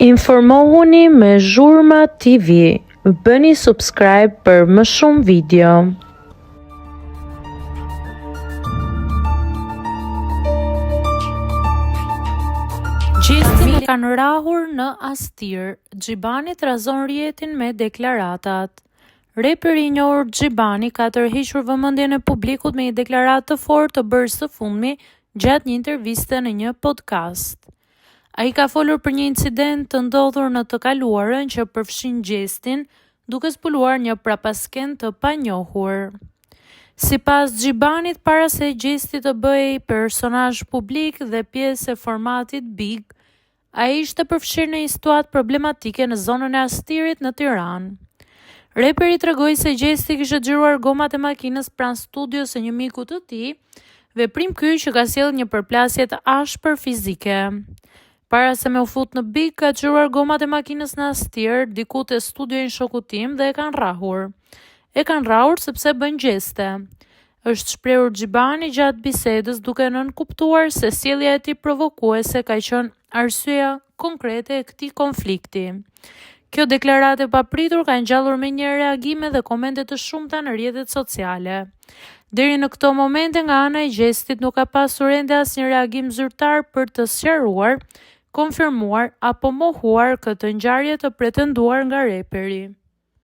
Informohuni me Zhurma TV. Bëni subscribe për më shumë video. Gjesti kanë rahur në Astir. Xhibani trazon rrjetin me deklaratat. Reperi i njohur Xhibani ka tërhequr vëmendjen e publikut me një deklaratë të fortë të bërë së fundmi gjatë një interviste në një podcast. Ai ka folur për një incident të ndodhur në të kaluarën që përfshin Gjestin duke zbuluar një prapaskend të panjohur. Sipas Xhibanit, para se Gjesti të bëhej personazh publik dhe pjesë e formatit Big, ai ishte përfshirë në një situatë problematike në zonën e Astirit në Tiranë. Reperi tregoi se Gjesti kishte xhiruar gomat e makinës pranë studios së një miku të tij, veprim ky që ka sjellë një përplasje të ashpër fizike. Para se me u fut në Big, ka xhiruar gomat e makinës në Astir, diku te studio i shokut tim dhe e kanë rrahur. E kanë rrahur sepse bën gjeste. Është shprehur Xhibani gjatë bisedës duke nënkuptuar se sjellja e tij provokuese ka qenë arsyeja konkrete e këtij konflikti. Kjo deklaratë e papritur ka ngjallur me një reagime dhe komente të shumta në rrjetet sociale. Deri në këto momente nga ana e Gjestit nuk ka pasur ende asnjë reagim zyrtar për të sqaruar, konfirmuar apo mohuar këtë ngjarje të pretenduar nga reperi.